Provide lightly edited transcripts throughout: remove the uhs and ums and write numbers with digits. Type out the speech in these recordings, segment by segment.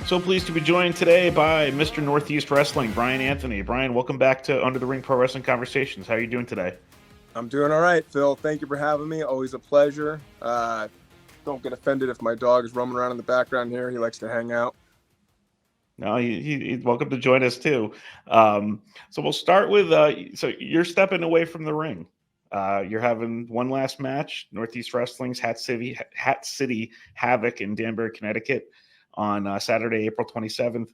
So pleased to be joined today by Mr. Northeast Wrestling, Brian Anthony. Brian, welcome back to Under the Ring Pro Wrestling Conversations. How are you doing today? I'm doing all right, Phil. Thank you for having me. Always a pleasure. Don't get offended if my dog is roaming around in the background here. He likes to hang out. No, he's welcome to join us too. So we'll start with so you're stepping away from the ring. You're having one last match, Northeast Wrestling's Hat City Havoc in Danbury, Connecticut, on Saturday, April 27th.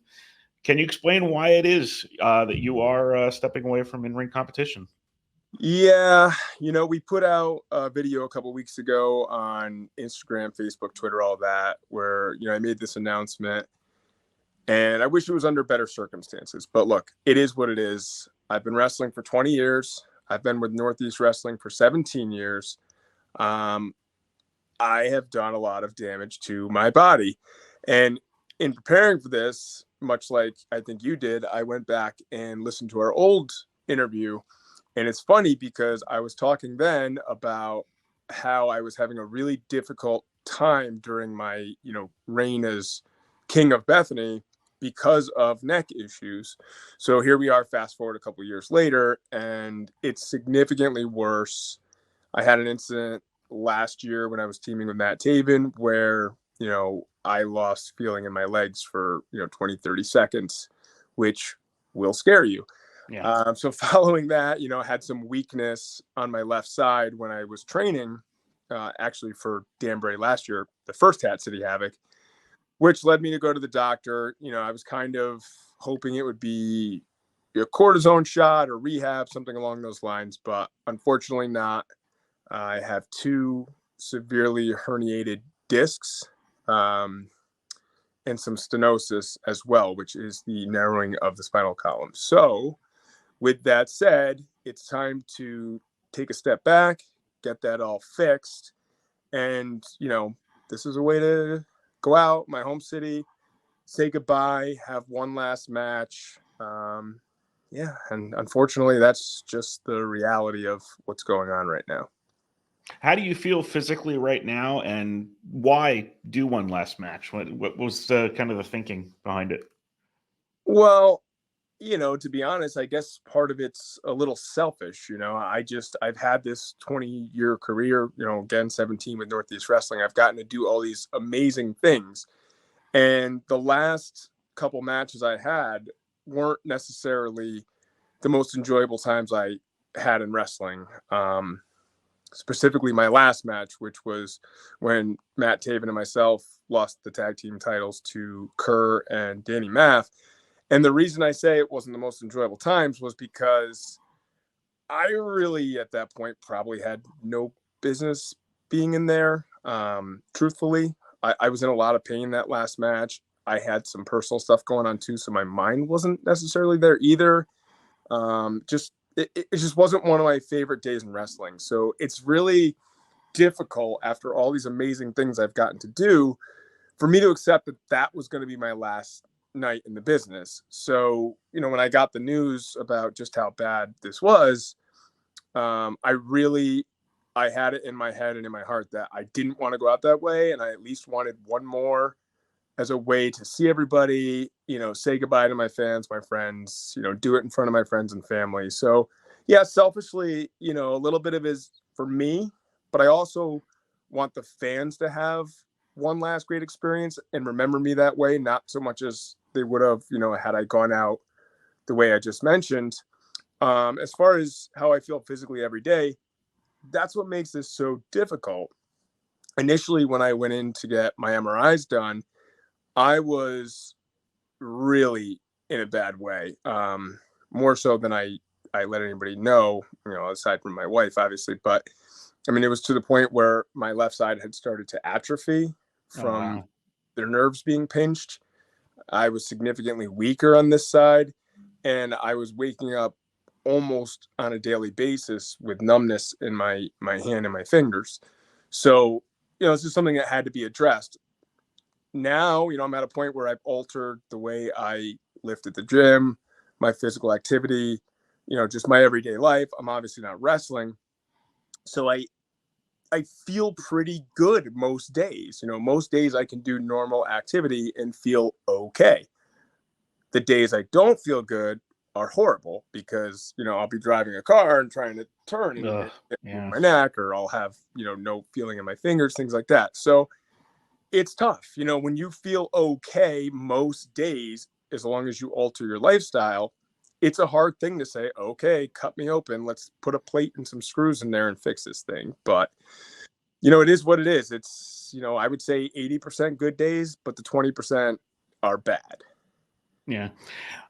Can you explain why it is that you are stepping away from in-ring competition? Yeah, we put out a video a couple weeks ago on Instagram, Facebook, Twitter, all that, where, I made this announcement. And I wish it was under better circumstances. But look, it is what it is. I've been wrestling for 20 years. I've been with Northeast Wrestling for 17 years. I have done a lot of damage to my body. And in preparing for this, much like I think you did, I went back and listened to our old interview. And it's funny because I was talking then about how I was having a really difficult time during my, reign as King of Bethany because of neck issues. So here we are, fast forward a couple of years later, and it's significantly worse. I had an incident last year when I was teaming with Matt Taven where, I lost feeling in my legs for, 20, 30 seconds, which will scare you. Yeah. So following that, I had some weakness on my left side when I was training, actually for Danbury last year, the first Hat City Havoc, which led me to go to the doctor. I was kind of hoping it would be a cortisone shot or rehab, something along those lines, but unfortunately not. I have 2 severely herniated discs and some stenosis as well, which is the narrowing of the spinal column. So with that said, it's time to take a step back, get that all fixed. And, this is a way to go out, my home city, say goodbye, have one last match. And unfortunately, that's just the reality of what's going on right now. How do you feel physically right now, and why do one last match? What was kind of the thinking behind it? Well, to be honest, I guess part of it's a little selfish. I've had this 20-year career, again, 17 with Northeast Wrestling. I've gotten to do all these amazing things. And the last couple matches I had weren't necessarily the most enjoyable times I had in wrestling. Specifically my last match, which was when Matt Taven and myself lost the tag team titles to Kerr and Danny Math. And the reason I say it wasn't the most enjoyable times was because I really, at that point, probably had no business being in there. Truthfully, I was in a lot of pain that last match. I had some personal stuff going on too, so my mind wasn't necessarily there either. It just wasn't one of my favorite days in wrestling. So it's really difficult after all these amazing things I've gotten to do for me to accept that that was going to be my last night in the business. So, when I got the news about just how bad this was, I had it in my head and in my heart that I didn't want to go out that way. And I at least wanted one more as a way to see everybody, say goodbye to my fans, my friends, do it in front of my friends and family. So yeah, selfishly, a little bit of it is for me, but I also want the fans to have one last great experience and remember me that way, not so much as they would have, had I gone out the way I just mentioned. As far as how I feel physically every day, that's what makes this so difficult. Initially, when I went in to get my MRIs done, I was really in a bad way, more so than I let anybody know, aside from my wife, obviously. But I mean, it was to the point where my left side had started to atrophy from their nerves being pinched. I was significantly weaker on this side, and I was waking up almost on a daily basis with numbness in my hand and my fingers. So, this is something that had to be addressed. Now, I'm at a point where I've altered the way I lift at the gym, my physical activity, just my everyday life. I'm obviously not wrestling. So I I feel pretty good most days. Most days I can do normal activity and feel okay. The days I don't feel good are horrible because, I'll be driving a car and trying to turn and move Yeah. my neck, or I'll have, no feeling in my fingers, things like that. So it's tough. When you feel okay most days, as long as you alter your lifestyle, it's a hard thing to say, okay, cut me open. Let's put a plate and some screws in there and fix this thing. But, it is what it is. It's, I would say 80% good days, but the 20% are bad. Yeah.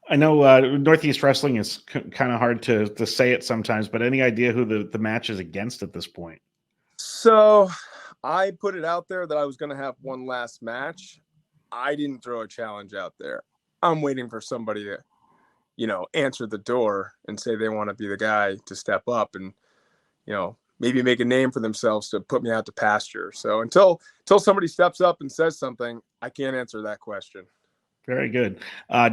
I know Northeast Wrestling is kind of hard to say it sometimes, but any idea who the match is against at this point? So I put it out there that I was going to have one last match. I didn't throw a challenge out there. I'm waiting for somebody to, answer the door and say they want to be the guy to step up and, maybe make a name for themselves to put me out to pasture. So until somebody steps up and says something, I can't answer that question. Very good.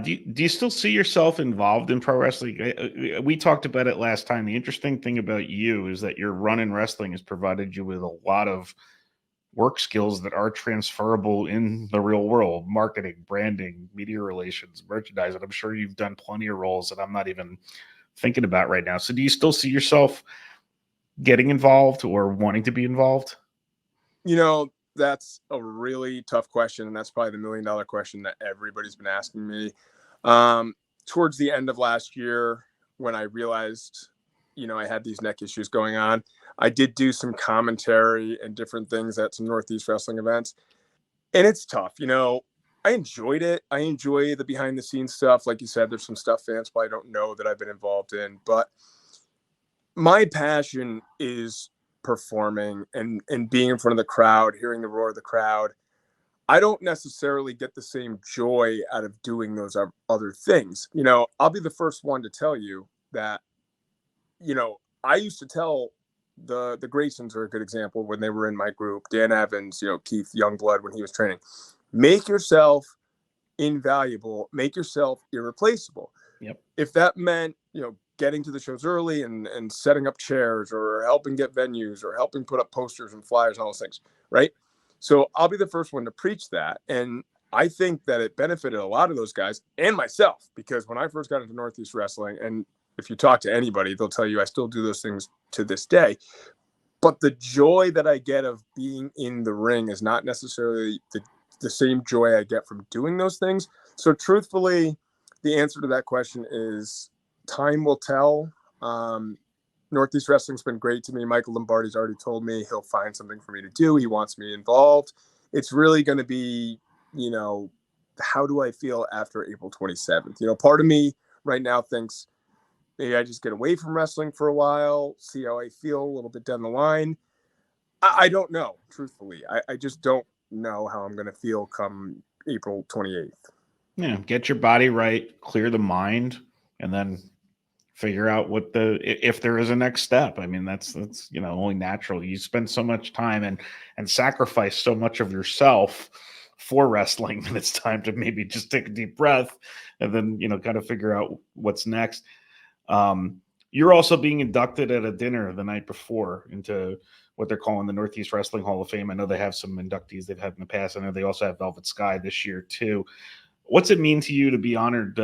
Do you still see yourself involved in pro wrestling? We talked about it last time. The interesting thing about you is that your run in wrestling has provided you with a lot of work skills that are transferable in the real world: marketing, branding, media relations, merchandising. I'm sure you've done plenty of roles that I'm not even thinking about right now. So do you still see yourself getting involved or wanting to be involved? That's a really tough question. And that's probably the $1 million question that everybody's been asking me. Um, Towards the end of last year, when I realized, I had these neck issues going on, I did do some commentary and different things at some Northeast wrestling events. And it's tough. I enjoyed it. I enjoy the behind the scenes stuff. Like you said, there's some stuff fans probably don't know that I've been involved in, but my passion is performing and being in front of the crowd, hearing the roar of the crowd. I don't necessarily get the same joy out of doing those other things. I'll be the first one to tell you that, I used to tell the Graysons are a good example when they were in my group, Dan Evans, Keith Youngblood when he was training. Make yourself invaluable, make yourself irreplaceable. Yep. If that meant, getting to the shows early and setting up chairs or helping get venues or helping put up posters and flyers and all those things, right? So I'll be the first one to preach that. And I think that it benefited a lot of those guys and myself, because when I first got into Northeast Wrestling, and if you talk to anybody, they'll tell you I still do those things to this day. But the joy that I get of being in the ring is not necessarily the same joy I get from doing those things. So truthfully, the answer to that question is time will tell. Northeast Wrestling's been great to me. Michael Lombardi's already told me he'll find something for me to do. He wants me involved. It's really going to be, how do I feel after April 27th? Part of me right now thinks maybe I just get away from wrestling for a while, see how I feel a little bit down the line. I don't know, truthfully. I just don't know how I'm going to feel come April 28th. Yeah. Get your body right, clear the mind, and then figure out if there is a next step. I mean, that's only natural. You spend so much time and sacrifice so much of yourself for wrestling that it's time to maybe just take a deep breath and then kind of figure out what's next. You're also being inducted at a dinner the night before into what they're calling the Northeast Wrestling Hall of Fame. I know they have some inductees they've had in the past. I know they also have Velvet Sky this year too. What's it mean to you to be honored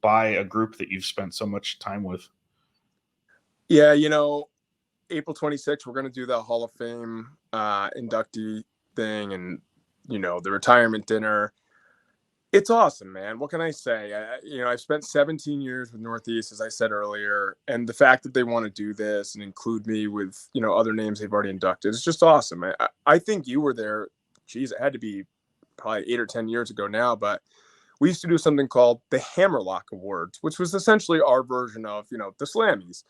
by a group that you've spent so much time with? Yeah, April 26th, we're going to do the Hall of Fame inductee thing and, the retirement dinner. It's awesome, man. What can I say? I've spent 17 years with Northeast, as I said earlier, and the fact that they want to do this and include me with, other names they've already inducted, it's just awesome. I think you were there. Geez, it had to be probably 8 or 10 years ago now, but we used to do something called the Hammerlock Awards, which was essentially our version of, the Slammies.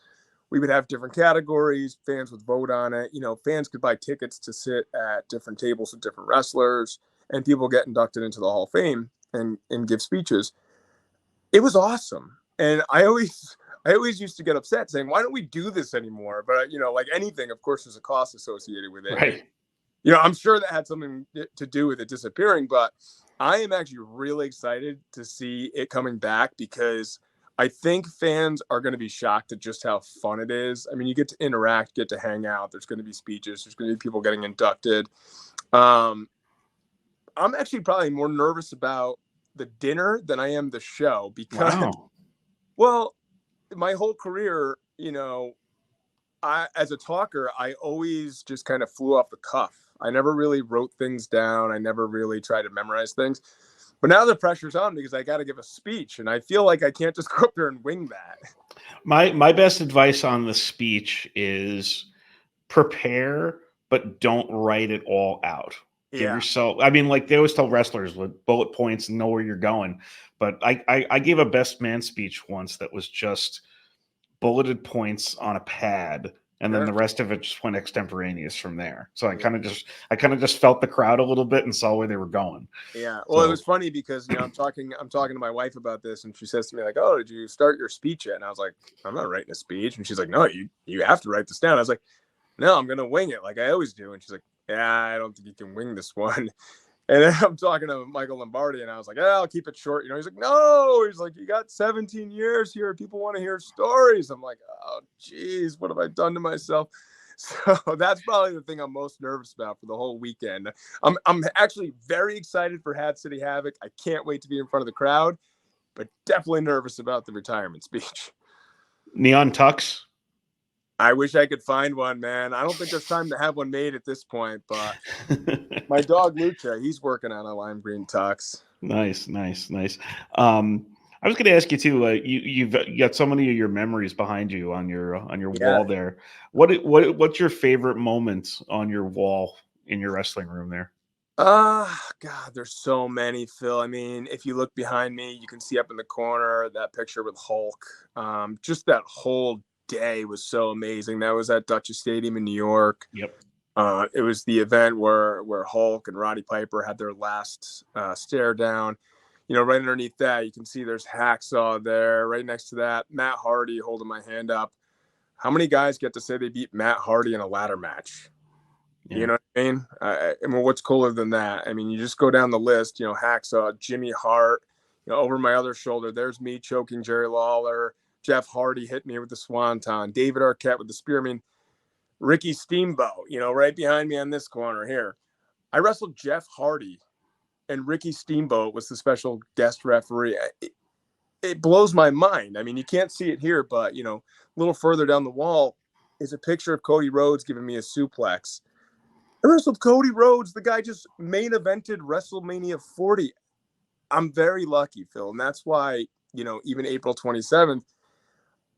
We would have different categories. Fans would vote on it. Fans could buy tickets to sit at different tables with different wrestlers, and people get inducted into the Hall of Fame and give speeches. It was awesome. And I always used to get upset saying, why don't we do this anymore? But, like anything, of course, there's a cost associated with it. Right. I'm sure that had something to do with it disappearing, but I am actually really excited to see it coming back because I think fans are going to be shocked at just how fun it is. I mean, you get to interact, get to hang out. There's going to be speeches. There's going to be people getting inducted. I'm actually probably more nervous about the dinner than I am the show because, Wow. well, my whole career, as a talker, I always just kind of flew off the cuff. I never really wrote things down. I never really tried to memorize things. But now the pressure's on because I got to give a speech, and I feel like I can't just go up there and wing that. My best advice on the speech is prepare, but don't write it all out. Give Yeah. yourself, I mean, like they always tell wrestlers with bullet points and know where you're going. But I gave a best man speech once that was just bulleted points on a pad, and then Sure. the rest of it just went extemporaneous from there. So Yeah. I kind of just felt the crowd a little bit and saw where they were going. Yeah. Well, it So was funny because I'm talking to my wife about this, and she says to me like, "Oh, did you start your speech yet?" And I was like, "I'm not writing a speech." And she's like, "No, you have to write this down." I was like, "No, I'm gonna wing it like I always do." And she's like, "Yeah, I don't think you can wing this one." And then I'm talking to Michael Lombardi, and I was like, "Yeah, I'll keep it short." He's like, "No." He's like, "You got 17 years here. People want to hear stories." I'm like, "Oh, geez, what have I done to myself?" So that's probably the thing I'm most nervous about for the whole weekend. I'm actually very excited for Hat City Havoc. I can't wait to be in front of the crowd, but definitely nervous about the retirement speech. neon tux. I wish I could find one, man. I don't think there's time to have one made at this point, but my dog Lucha, he's working on a lime green tux. Nice, nice, nice. I was going to ask you too. You've got so many of your memories behind you on your Yeah. wall there. What's your favorite moment on your wall in your wrestling room there? God, there's so many, Phil. I mean, if you look behind me, you can see up in the corner that picture with Hulk. Just that whole day was so amazing. That was at Dutchess Stadium in New York. Yep. It was the event where Hulk and Roddy Piper had their last stare down. Right underneath that, you can see there's Hacksaw there. Right next to that, Matt Hardy holding my hand up. How many guys get to say they beat Matt Hardy in a ladder match? Yeah. You know what I mean? I mean, what's cooler than that? I mean, you just go down the list, Hacksaw, Jimmy Hart, over my other shoulder, there's me choking Jerry Lawler, Jeff Hardy hit me with the Swanton, David Arquette with the spear. I mean, Ricky Steamboat, right behind me on this corner here. I wrestled Jeff Hardy, and Ricky Steamboat was the special guest referee. It blows my mind. I mean, you can't see it here, but, a little further down the wall is a picture of Cody Rhodes giving me a suplex. I wrestled Cody Rhodes. The guy just main evented WrestleMania 40. I'm very lucky, Phil. And that's why, even April 27th,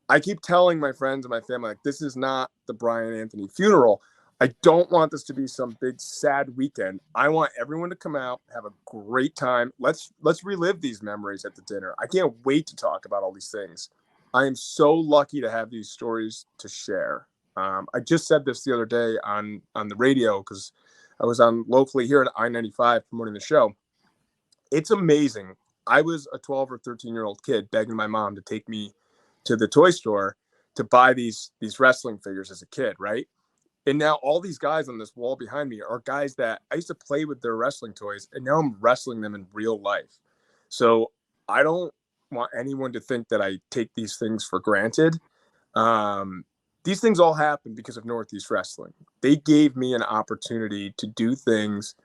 I keep telling my friends and my family, like, this is not the Brian Anthony funeral. I don't want this to be some big sad weekend. I want everyone to come out, have a great time. Let's relive these memories at the dinner. I can't wait to talk about all these things. I am so lucky to have these stories to share. I just said this the other day on the radio because I was on locally here at I-95 promoting the show. It's amazing. I was a 12 or 13-year-old kid begging my mom to take me to the toy store to buy these wrestling figures as a kid, right? And now all these guys on this wall behind me are guys that I used to play with their wrestling toys, and now I'm wrestling them in real life. So I don't want anyone to think that I take these things for granted. These things all happen because of Northeast Wrestling. They gave me an opportunity to do things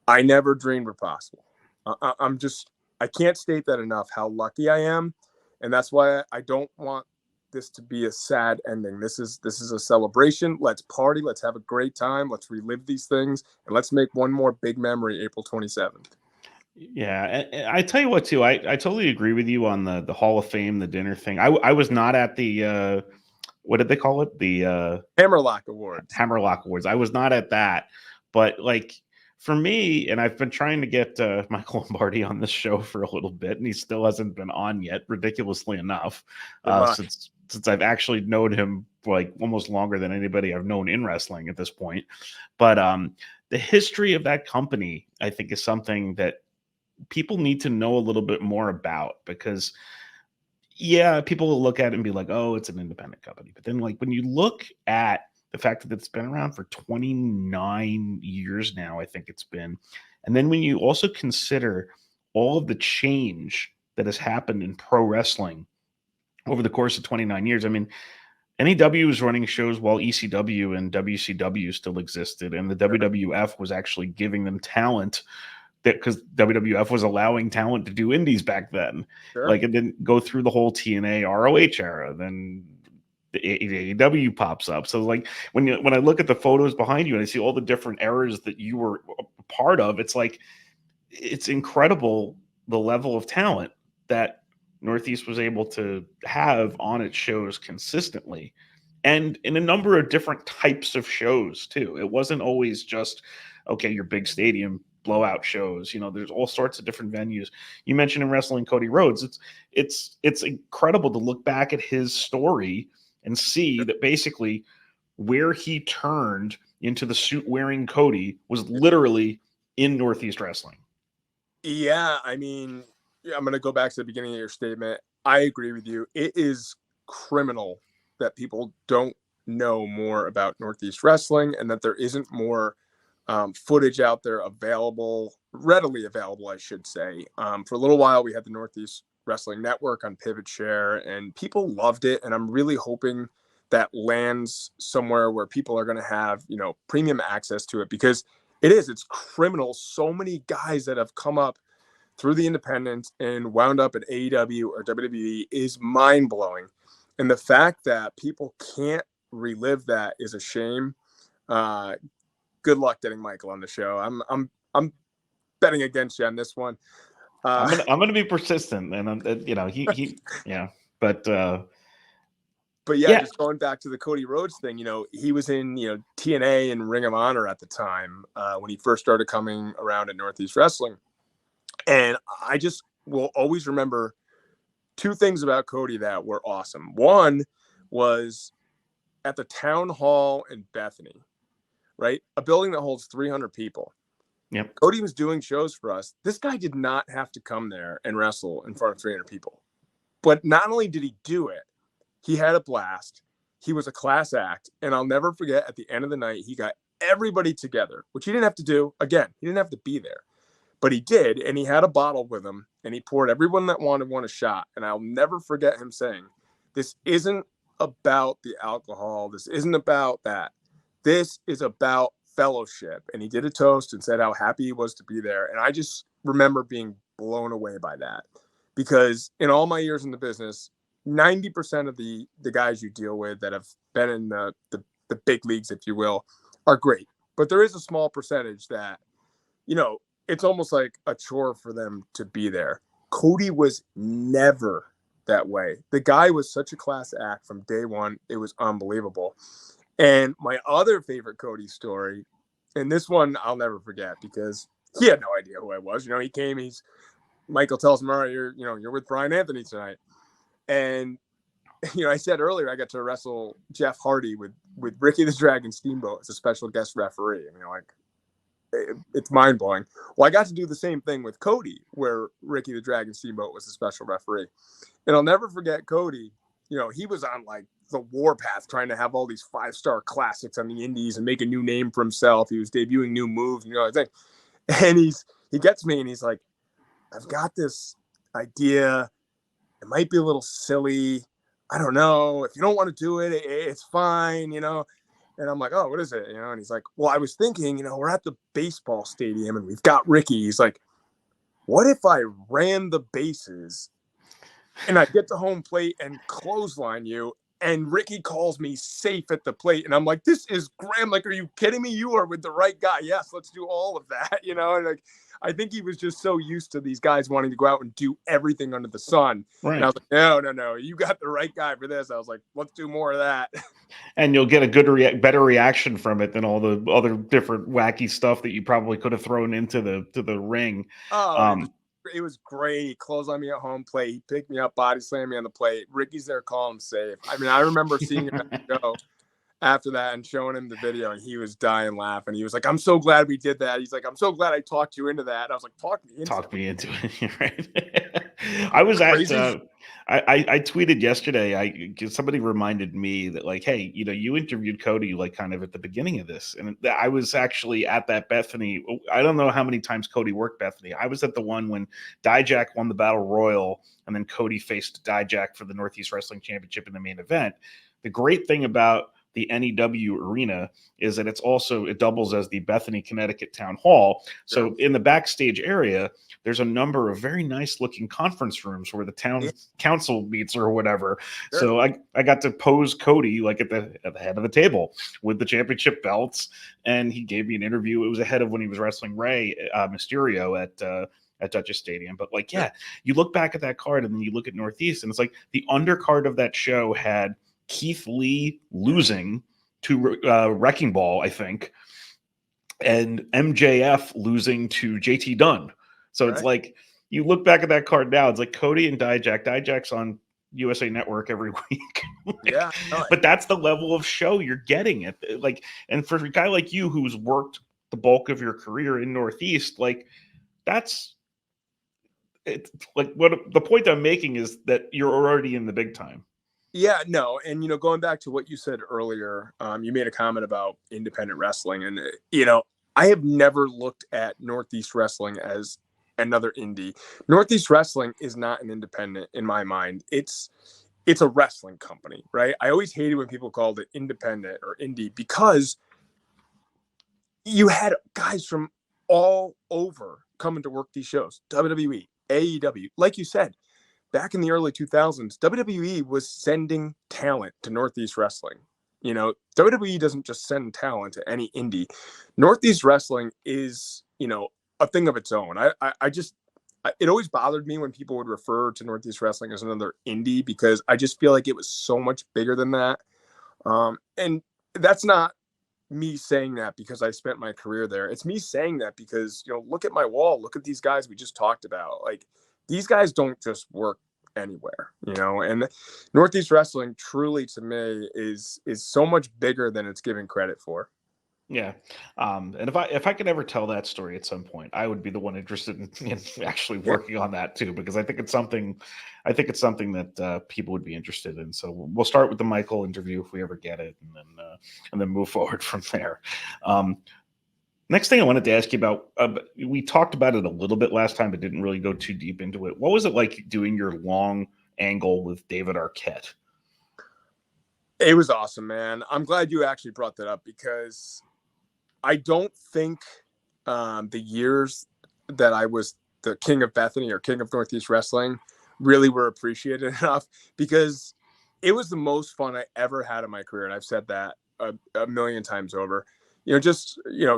I never dreamed were possible. I can't state that enough, how lucky I am. And that's why I don't want this to be a sad ending. This is a celebration. Let's party. Let's have a great time. Let's relive these things. And let's make one more big memory April 27th. Yeah, and I tell you what, too, I totally agree with you on the Hall of Fame, the dinner thing. I was not at the what did they call it? The Hammerlock Awards. Hammerlock Awards. I was not at that, but like for me, and I've been trying to get Michael Lombardi on this show for a little bit, and he still hasn't been on yet, ridiculously enough, since I've actually known him like almost longer than anybody I've known in wrestling at this point. But the history of that company, I think, is something that people need to know a little bit more about because yeah, people will look at it and be like, oh, it's an independent company. But then like when you look at the fact that it's been around for 29 years now, I think it's been. And then when you also consider all of the change that has happened in pro wrestling over the course of 29 years. I mean, NEW was running shows while ECW and WCW still existed, and the WWF was actually giving them talent because WWF was allowing talent to do indies back then. Sure. Like, it didn't go through the whole TNA ROH era. Then the AEW pops up. So like when I look at the photos behind you and I see all the different eras that you were a part of, it's like it's incredible the level of talent that Northeast was able to have on its shows consistently, and in a number of different types of shows too. It wasn't always just, okay, your big stadium blowout shows. There's all sorts of different venues. You mentioned in wrestling Cody Rhodes. It's incredible to look back at his story and see that basically where he turned into the suit wearing Cody was literally in Northeast Wrestling. Yeah, I mean, I'm going to go back to the beginning of your statement. I agree with you. It is criminal that people don't know more about Northeast Wrestling and that there isn't more footage out there readily available, I should say. For a little while, we had the Northeast Wrestling Network on Pivot Share, and people loved it. And I'm really hoping that lands somewhere where people are going to have, premium access to it, because it's criminal. So many guys that have come up through the independents and wound up at AEW or WWE is mind blowing. And the fact that people can't relive that is a shame. Good luck getting Michael on the show. I'm betting against you on this one. I'm gonna be persistent, and he yeah, but yeah, just going back to the Cody Rhodes thing, he was in TNA and Ring of Honor at the time when he first started coming around at Northeast Wrestling, and I just will always remember two things about Cody that were awesome. One was at the town hall in Bethany, right? A building that holds 300 people. Yep. Cody was doing shows for us. This guy did not have to come there and wrestle in front of 300 people. But not only did he do it, he had a blast. He was a class act. And I'll never forget, at the end of the night, he got everybody together, which he didn't have to do. Again, he didn't have to be there. But he did, and he had a bottle with him, and he poured everyone that wanted one a shot. And I'll never forget him saying, this isn't about the alcohol. This isn't about that. This is about fellowship. And he did a toast and said how happy he was to be there. And I just remember being blown away by that, because in all my years in the business, 90% of the guys you deal with that have been in the big leagues, if you will, are great. But there is a small percentage that, it's almost like a chore for them to be there. Cody was never that way. The guy was such a class act from day one. It was unbelievable. And my other favorite Cody story, and this one I'll never forget, because he had no idea who I was. He came, Michael tells him, all right, you're with Brian Anthony tonight. And, I said earlier, I got to wrestle Jeff Hardy with Ricky the Dragon Steamboat as a special guest referee. It's mind blowing. Well, I got to do the same thing with Cody, where Ricky the Dragon Steamboat was a special referee. And I'll never forget Cody. He was on like the warpath, trying to have all these 5-star classics on the indies and make a new name for himself. He was debuting new moves, I think. And he gets me and he's like, I've got this idea. It might be a little silly. I don't know. If you don't want to do it, it's fine, And I'm like, oh, what is it? And he's like, well, I was thinking, we're at the baseball stadium and we've got Ricky. He's like, what if I ran the bases and I get to home plate and clothesline you, and Ricky calls me safe at the plate? And I'm like, this is Graham. Like, are you kidding me? You are with the right guy. Yes, let's do all of that. And like, I think he was just so used to these guys wanting to go out and do everything under the sun. Right. And I was like, no, you got the right guy for this. I was like, let's do more of that. And you'll get a better reaction from it than all the other different wacky stuff that you probably could have thrown into the ring. Oh, it was great. He closed on me at home plate. He picked me up, body slammed me on the plate. Ricky's there calling him safe. I mean, I remember seeing him at the show after that and showing him the video, and he was dying laughing. He was like, I'm so glad we did that. He's like, I'm so glad I talked you into that. And I was like, talk me into it. Right. I was I tweeted yesterday. Somebody reminded me that, like, hey, you interviewed Cody like kind of at the beginning of this, and I was actually at that Bethany. I don't know how many times Cody worked Bethany. I was at the one when Dijak won the Battle Royal, and then Cody faced Dijak for the Northeast Wrestling Championship in the main event. The great thing about the NEW arena is that it doubles as the Bethany, Connecticut town hall. So in the backstage area, there's a number of very nice looking conference rooms where the town council meets or whatever. Sure. So I got to pose Cody like at the head of the table with the championship belts, and he gave me an interview. It was ahead of when he was wrestling Rey Mysterio at Dutchess Stadium. But you look back at that card and then you look at Northeast, and it's like the undercard of that show had Keith Lee losing to Wrecking Ball, I think, and MJF losing to JT Dunn. So it's like, you look back at that card now, it's like Cody and Dijak. Dijak's on USA Network every week. But that's the level of show you're getting at. And for a guy like you who's worked the bulk of your career in Northeast, that's it. Like, what the point I'm making is that you're already in the big time. Yeah, no. And, going back to what you said earlier, you made a comment about independent wrestling. And, I have never looked at Northeast Wrestling as another indie. Northeast Wrestling is not an independent in my mind. It's a wrestling company, right? I always hated when people called it independent or indie, because you had guys from all over coming to work these shows. WWE, AEW, like you said. Back in the early 2000s, WWE was sending talent to Northeast Wrestling. WWE doesn't just send talent to any indie. Northeast Wrestling is, a thing of its own. It always bothered me when people would refer to Northeast Wrestling as another indie, because I just feel like it was so much bigger than that. And that's not me saying that because I spent my career there. It's me saying that because, look at my wall. Look at these guys we just talked about. Like, these guys don't just work anywhere, and Northeast Wrestling truly, to me, is so much bigger than it's given credit for. Yeah. And if I could ever tell that story at some point, I would be the one interested in actually working on that too, because I think it's something that people would be interested in. So we'll start with the Michael interview if we ever get it, and then move forward from there. Next thing I wanted to ask you about, we talked about it a little bit last time, but didn't really go too deep into it. What was it like doing your long angle with David Arquette? It was awesome, man. I'm glad you actually brought that up, because I don't think the years that I was the king of Bethany or king of Northeast Wrestling really were appreciated enough, because it was the most fun I ever had in my career. And I've said that a million times over.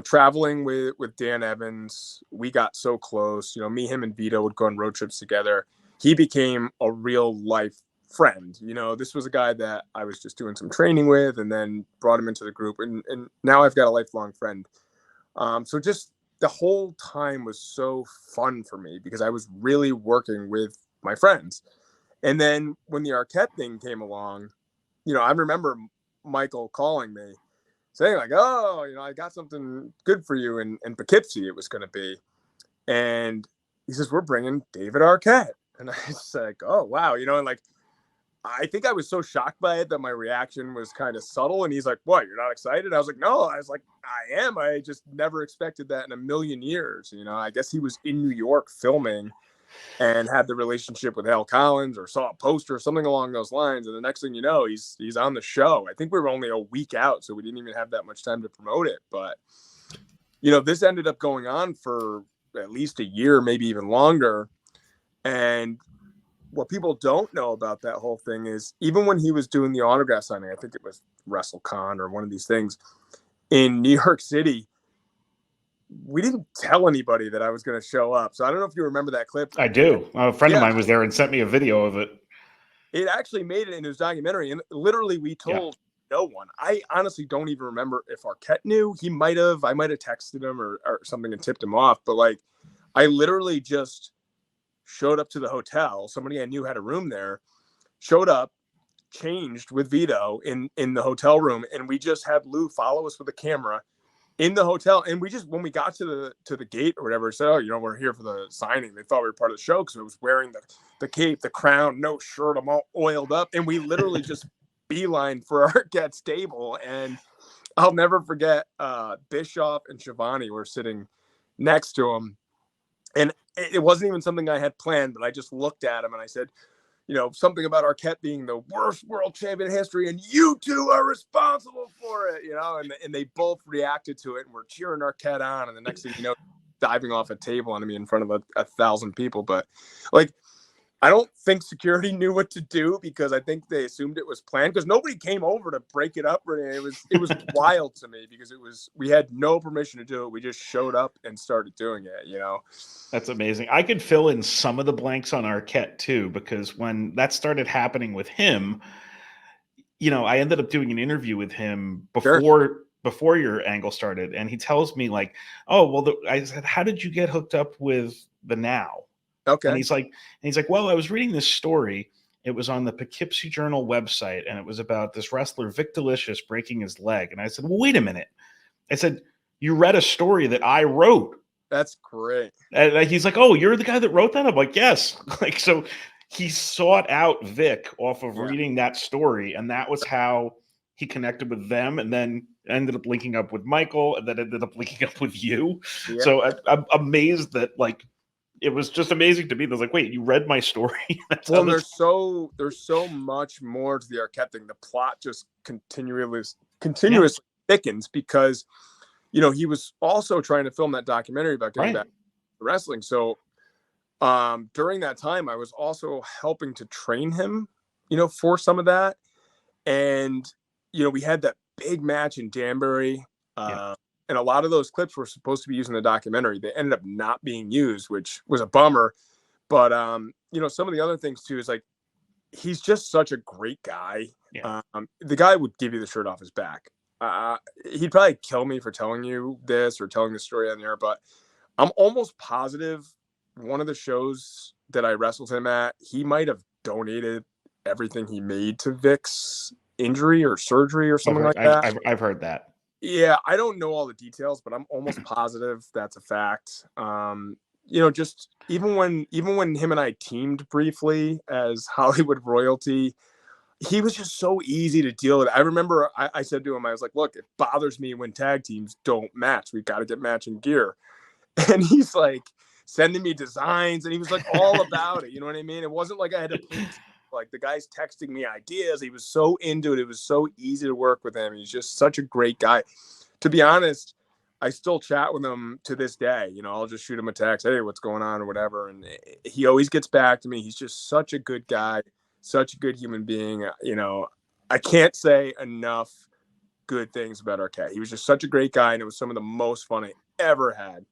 Traveling with Dan Evans, we got so close. Me, him, and Vito would go on road trips together. He became a real life friend. This was a guy that I was just doing some training with, and then brought him into the group, and now I've got a lifelong friend. So just the whole time was so fun for me, because I was really working with my friends. And then when the Arquette thing came along, I remember Michael calling me, saying like, oh, I got something good for you in Poughkeepsie, it was going to be. And he says, we're bringing David Arquette. And I was like, oh, wow. And I think I was so shocked by it that my reaction was kind of subtle. And he's like, what, you're not excited? I was like, no. I was like, I am. I just never expected that in a million years. I guess he was in New York filming and had the relationship with Hal Collins, or saw a poster or something along those lines. And the next thing you know, he's on the show. I think we were only a week out, so we didn't even have that much time to promote it. But, this ended up going on for at least a year, maybe even longer. And what people don't know about that whole thing is, even when he was doing the autograph signing, I think it was WrestleCon or one of these things in New York City, we didn't tell anybody that I was going to show up. So I don't know if you remember that clip. I do. A friend of mine was there and sent me a video of it. It actually made it in his documentary, and literally we told no one. I honestly don't even remember if Arquette knew. He might have. I might have texted him or something and tipped him off. But I literally just showed up to the hotel. Somebody I knew had a room there. Showed up, changed with Vito in the hotel room, and we just had Lou follow us with a camera, in the hotel, and when we got to the gate or whatever, said, "Oh, we're here for the signing." They thought we were part of the show because I was wearing the cape, the crown, no shirt. I'm all oiled up, and we literally just beeline for Arquette's table. And I'll never forget, Bischoff and Shivani were sitting next to him, and it wasn't even something I had planned, but I just looked at him and I said, something about Arquette being the worst world champion in history, and you two are responsible for it, and they both reacted to it, and we're cheering Arquette on, and the next thing you know, diving off a table on me in front of 1,000 people. But like, I don't think security knew what to do because I think they assumed it was planned because nobody came over to break it up. It was wild to me because we had no permission to do it. We just showed up and started doing it, That's amazing. I could fill in some of the blanks on Arquette too, because when that started happening with him, I ended up doing an interview with him before your angle started, and he tells me like, "Oh, well," I said, "How did you get hooked up with the Now?" Okay. And he's like, "Well, I was reading this story. It was on the Poughkeepsie Journal website, and it was about this wrestler, Vic Delicious, breaking his leg." And I said, "Well, wait a minute." I said, "You read a story that I wrote." That's great. And he's like, "Oh, you're the guy that wrote that?" I'm like, "Yes." Like, so he sought out Vic off of reading that story, and that was how he connected with them, and then ended up linking up with Michael, and then ended up linking up with you. Yeah. So I'm amazed that, like, it was just amazing to me. I was like, "Wait, you read my story?" Well, there's so much more to the Arquette thing. The plot just continuously thickens because, he was also trying to film that documentary about getting back to wrestling. So, during that time, I was also helping to train him, for some of that. And, we had that big match in Danbury. And a lot of those clips were supposed to be used in the documentary. They ended up not being used, which was a bummer. But, some of the other things too is like, he's just such a great guy. Yeah. The guy would give you the shirt off his back. He'd probably kill me for telling you this or telling the story on the air, but I'm almost positive one of the shows that I wrestled him at, he might have donated everything he made to Vic's injury or surgery or something like that. I've heard that. Yeah, I don't know all the details, but I'm almost positive that's a fact. Just even when him and I teamed briefly as Hollywood royalty, he was just so easy to deal with. I remember I said to him, I was like, "Look, it bothers me when tag teams don't match. We've got to get matching gear." And he's like sending me designs, and he was like all about it. You know what I mean? It wasn't like I had to paint. Like, the guy's texting me ideas. He was so into it. It was so easy to work with him. He's just such a great guy. To be honest, I still chat with him to this day. I'll just shoot him a text, "Hey, what's going on?" or whatever. And he always gets back to me. He's just such a good guy, such a good human being. I can't say enough good things about Arquette. He was just such a great guy, and it was some of the most fun I ever had.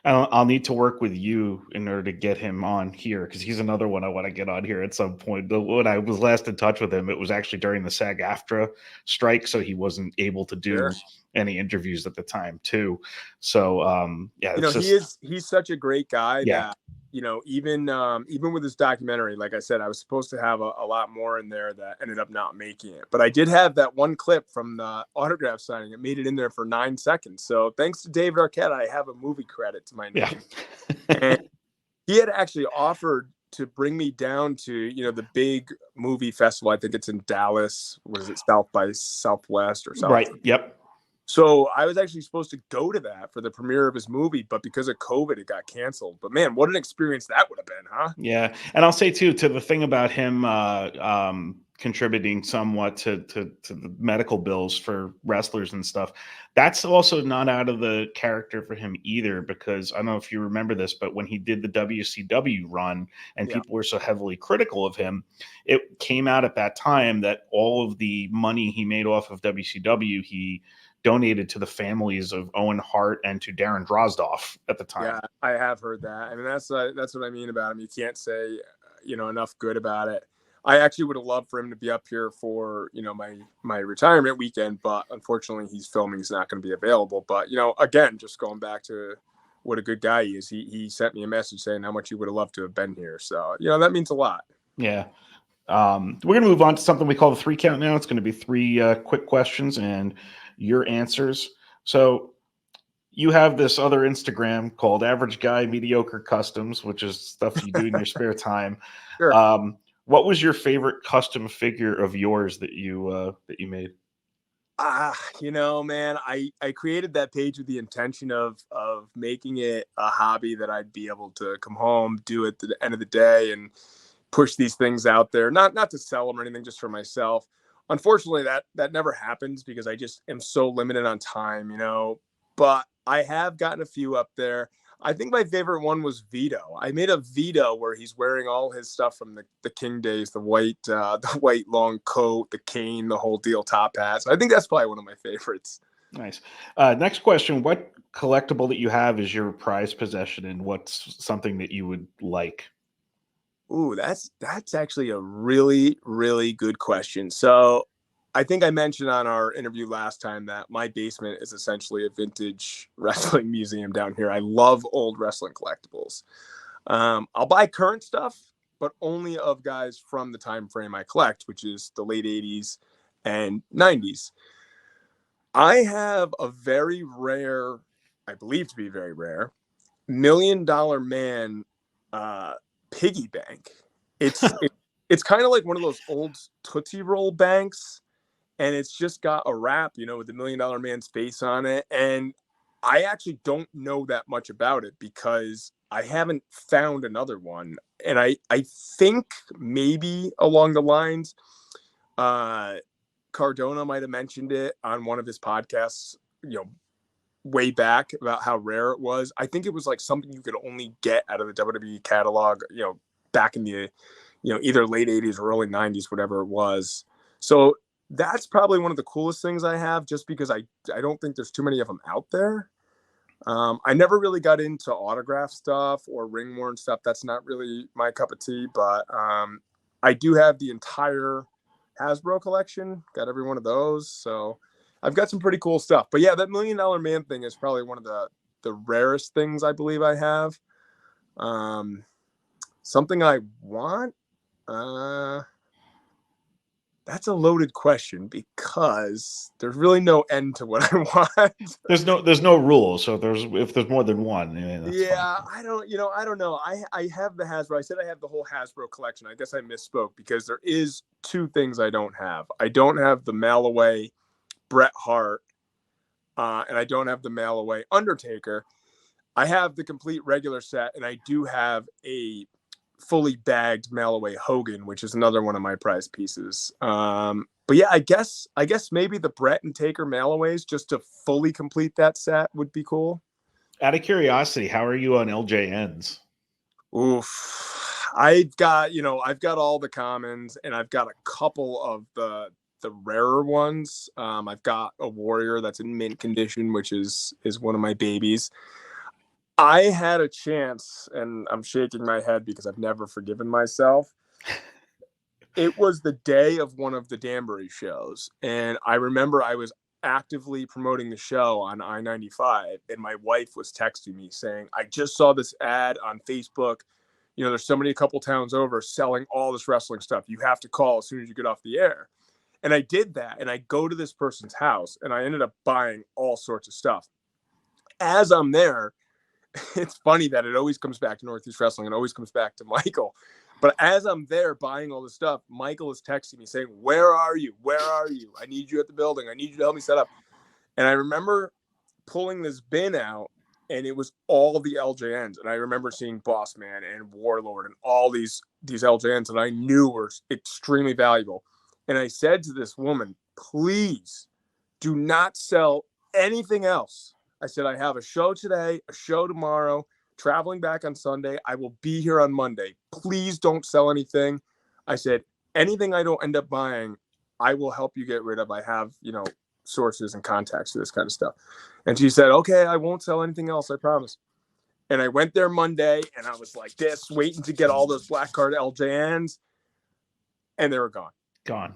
I'll need to work with you in order to get him on here, because he's another one I want to get on here at some point. But when I was last in touch with him, it was actually during the SAG-AFTRA strike, so he wasn't able to do any interviews at the time too. So he's such a great guy that even with his documentary, like I said, I was supposed to have a lot more in there that ended up not making it. But I did have that one clip from the autograph signing. It made it in there for 9 seconds. So thanks to David Arquette, I have a movie credit to my name. Yeah. And he had actually offered to bring me down to, the big movie festival. I think it's in Dallas. What is it? South by Southwest or something? Right. Yep. So I was actually supposed to go to that for the premiere of his movie, but because of COVID, it got canceled. But man, what an experience that would have been, huh? Yeah. And I'll say too, to the thing about him contributing somewhat to the medical bills for wrestlers and stuff, that's also not out of the character for him either, because I don't know if you remember this, but when he did the WCW run and people were so heavily critical of him, it came out at that time that all of the money he made off of WCW, he donated to the families of Owen Hart and to Darren Drozdoff at the time. Yeah, I have heard that. I mean, that's what I mean about him. You can't say, enough good about it. I actually would have loved for him to be up here for, my retirement weekend, but unfortunately he's filming. He's not going to be available. But, again, just going back to what a good guy he is. He sent me a message saying how much he would have loved to have been here. So, that means a lot. Yeah. We're going to move on to something we call the 3 count now. It's going to be 3 quick questions and your answers. So you have this other Instagram called Average Guy Mediocre Customs, which is stuff you do in your spare time. Sure. What was your favorite custom figure of yours that you made? Man, I created that page with the intention of making it a hobby that I'd be able to come home, do at the end of the day, and push these things out there. Not to sell them or anything, just for myself. Unfortunately, that never happens because I just am so limited on time. But I have gotten a few up there. I think my favorite one was Vito. I made a Vito where he's wearing all his stuff from the King days, the white long coat, the cane, the whole deal, top hat. So I think that's probably one of my favorites. Nice. Next question. What collectible that you have is your prized possession, and what's something that you would like? Ooh, that's actually a really, really good question. So I think I mentioned on our interview last time that my basement is essentially a vintage wrestling museum down here. I love old wrestling collectibles. I'll buy current stuff, but only of guys from the time frame I collect, which is the late 80s and 90s. I have a very rare, I believe to be very rare, $1 million Man piggy bank. It's kind of like one of those old Tootsie Roll banks, and it's just got a wrap, with the $1 million Man's face on it. And I actually don't know that much about it because I haven't found another one. And I think maybe along the lines, Cardona might have mentioned it on one of his podcasts, way back about how rare it was. I think it was like something you could only get out of the WWE catalog, back in the, either late 80s or early 90s, whatever it was. So that's probably one of the coolest things I have, just because I don't think there's too many of them out there. I never really got into autograph stuff or ring worn stuff. That's not really my cup of tea, but I do have the entire Hasbro collection, got every one of those. So I've got some pretty cool stuff. But yeah, that $1 million Man thing is probably one of the rarest things I believe I have. Something I want, that's a loaded question because there's really no end to what I want. There's no rule. So if there's more than one, that's Yeah, fine. I don't know. I have the Hasbro. I said I have the whole Hasbro collection. I guess I misspoke because there is two things I don't have. I don't have the mail away Bret Hart, and I don't have the mail away Undertaker. I have the complete regular set, and I do have a fully bagged mail away Hogan, which is another one of my prized pieces. But yeah, I guess maybe the Bret and Taker mail aways, just to fully complete that set, would be cool. Out of curiosity, how are you on LJNs? Oof. I've got all the commons, and I've got a couple of the rarer ones. I've got a Warrior that's in mint condition, which is one of my babies. I had a chance, and I'm shaking my head because I've never forgiven myself. It was the day of one of the Danbury shows, and I remember I was actively promoting the show on I-95, and my wife was texting me saying, I just saw this ad on Facebook. There's somebody a couple towns over selling all this wrestling stuff. You have to call as soon as you get off the air. And I did that, and I go to this person's house, and I ended up buying all sorts of stuff. As I'm there, it's funny that it always comes back to Northeast Wrestling. It always comes back to Michael. But as I'm there buying all this stuff, Michael is texting me saying, where are you? Where are you? I need you at the building. I need you to help me set up. And I remember pulling this bin out, and it was all the LJNs. And I remember seeing Boss Man and Warlord and all these LJNs that I knew were extremely valuable. And I said to this woman, please do not sell anything else. I said, I have a show today, a show tomorrow, traveling back on Sunday. I will be here on Monday. Please don't sell anything. I said, anything I don't end up buying, I will help you get rid of. I have, sources and contacts for this kind of stuff. And she said, okay, I won't sell anything else, I promise. And I went there Monday, and I was like this, waiting to get all those black card LJNs, and they were gone. Gone.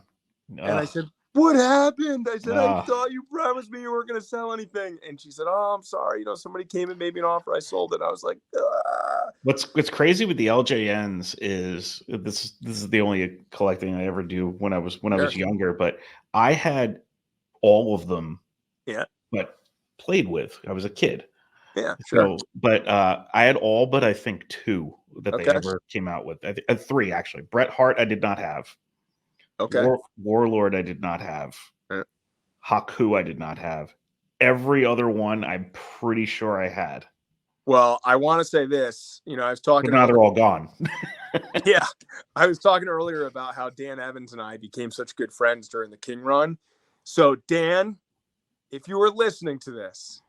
And I said, what happened? I said, I thought you promised me you weren't going to sell anything. And she said, oh, I'm sorry. Somebody came and made me an offer. I sold it. I was like, ah. What's crazy with the LJNs is this is the only collecting I ever do when I was younger, but I had all of them. Yeah. But played with. I was a kid. Yeah, sure. So, but I had all but I think two that they Okay. ever came out with. Three actually. Bret Hart I did not have. Okay. Warlord I did not have. Yeah. Haku I did not have. Every other one I'm pretty sure I had. Well, I want to say this. I was But talking now earlier. they're all gone. Yeah, I was talking earlier about how Dan Evans and I became such good friends during the King run. So, Dan, if you were listening to this,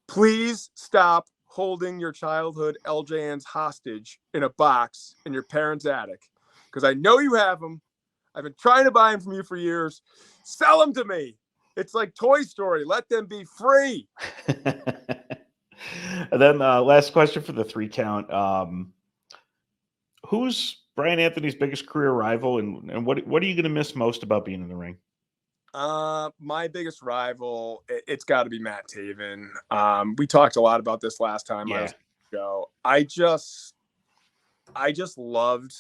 please stop holding your childhood LJNs hostage in a box in your parents' attic, because I know you have them. I've been trying to buy them from you for years. Sell them to me. It's like Toy Story. Let them be free. And then last question for the 3 count. Who's Brian Anthony's biggest career rival, and what are you going to miss most about being in the ring? My biggest rival, it's got to be Matt Taven. We talked a lot about this last time I was on the show. I just loved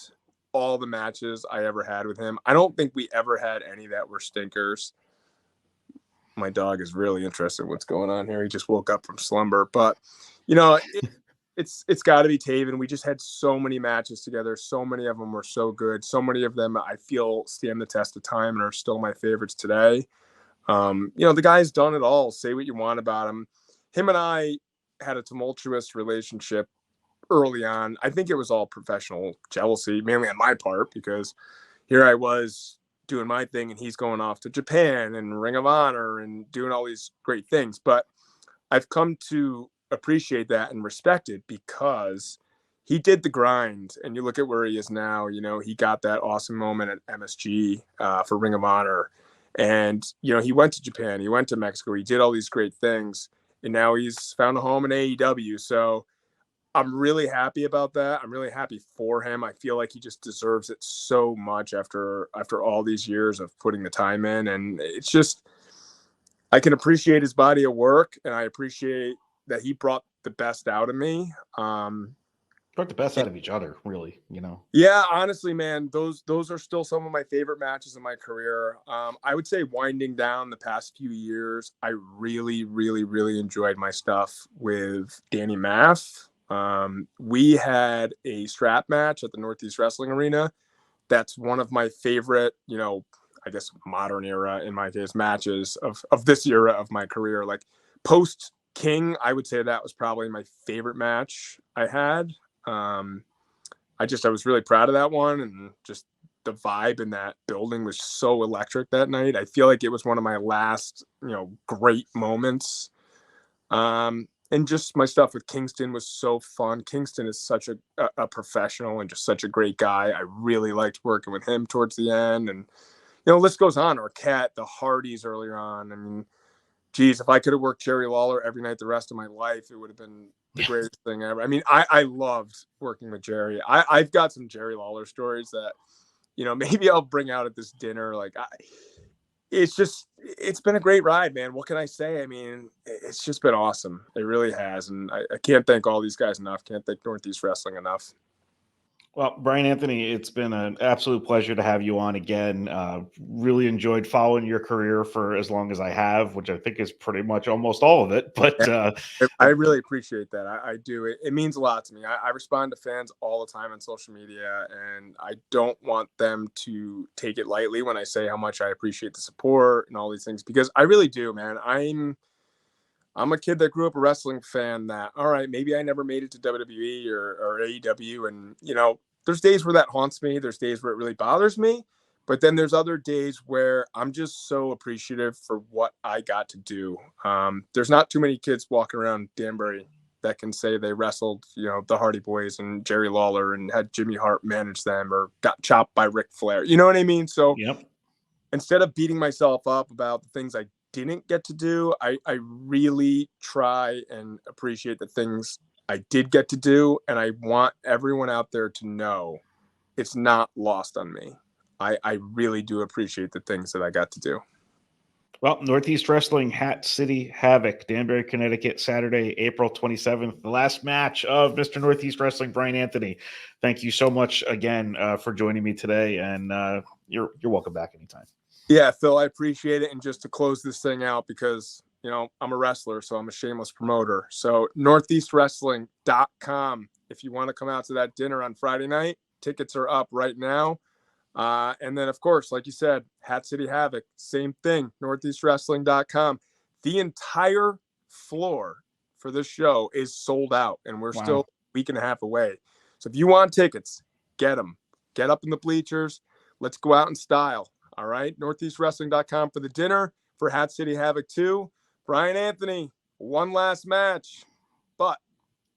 all the matches I ever had with him. I don't think we ever had any that were stinkers. My dog is really interested in what's going on here. He just woke up from slumber, but it's got to be Taven. We just had so many matches together. So many of them were so good. So many of them I feel stand the test of time and are still my favorites today. The guy's done it all. Say what you want about him. Him and I had a tumultuous relationship early on. I think it was all professional jealousy, mainly on my part, because here I was doing my thing and he's going off to Japan and Ring of Honor and doing all these great things. But I've come to appreciate that and respect it because he did the grind. And you look at where he is now, he got that awesome moment at MSG for Ring of Honor. And, he went to Japan, he went to Mexico, he did all these great things. And now he's found a home in AEW. So I'm really happy about that. I'm really happy for him. I feel like he just deserves it so much after all these years of putting the time in. And it's just, I can appreciate his body of work, and I appreciate that he brought the best out of me. Brought the best out of each other, really. Yeah, honestly, man, those are still some of my favorite matches in my career. I would say winding down the past few years, I really, really, really enjoyed my stuff with Danny Maff. We had a strap match at the Northeast Wrestling Arena. That's one of my favorite, I guess modern era, in my case, matches of this era of my career. Like post King, I would say that was probably my favorite match I had. I was really proud of that one, and just the vibe in that building was so electric that night. I feel like it was one of my last, great moments. And just my stuff with Kingston was so fun. Kingston is such a professional and just such a great guy. I really liked working with him towards the end. And, list goes on. Arquette, the Hardys earlier on. I mean, geez, if I could have worked Jerry Lawler every night the rest of my life, it would have been the greatest thing ever. I mean, I loved working with Jerry. I've got some Jerry Lawler stories that, maybe I'll bring out at this dinner. Like, it's been a great ride, man. What can I say? I mean, it's just been awesome. It really has. And I can't thank all these guys enough. Can't thank Northeast Wrestling enough. Well, Brian Anthony, it's been an absolute pleasure to have you on again. Really enjoyed following your career for as long as I have, which I think is pretty much almost all of it. But I really appreciate that. I do. It means a lot to me. I respond to fans all the time on social media, and I don't want them to take it lightly when I say how much I appreciate the support and all these things, because I really do, man. I'm a kid that grew up a wrestling fan that, all right, maybe I never made it to WWE or AEW. And, there's days where that haunts me. There's days where it really bothers me. But then there's other days where I'm just so appreciative for what I got to do. There's not too many kids walking around Danbury that can say they wrestled, the Hardy Boys and Jerry Lawler and had Jimmy Hart manage them or got chopped by Ric Flair. You know what I mean? So yep. Instead of beating myself up about the things I didn't get to do, I really try and appreciate the things I did get to do. And I want everyone out there to know it's not lost on me. I really do appreciate the things that I got to do. Well, Northeast Wrestling, Hat City Havoc, Danbury, Connecticut, Saturday, April 27th, the last match of Mr. Northeast Wrestling, Brian Anthony. Thank you so much again for joining me today, and you're welcome back anytime. Yeah, Phil, I appreciate it. And just to close this thing out, because you know, I'm a wrestler, so I'm a shameless promoter. So northeastwrestling.com. If you want to come out to that dinner on Friday night, tickets are up right now. And then, of course, like you said, Hat City Havoc, same thing, northeastwrestling.com. The entire floor for this show is sold out, and we're still a week and a half away. So if you want tickets, get them. Get up in the bleachers. Let's go out in style. All right, northeastwrestling.com for the dinner, for Hat City Havoc 2. Brian Anthony, one last match, but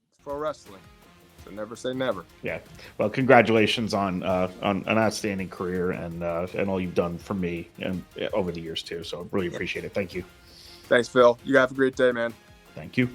it's pro wrestling. So never say never. Yeah. Well, congratulations on an outstanding career and all you've done for me and over the years too. So really appreciate it. Thank you. Thanks, Phil. You have a great day, man. Thank you.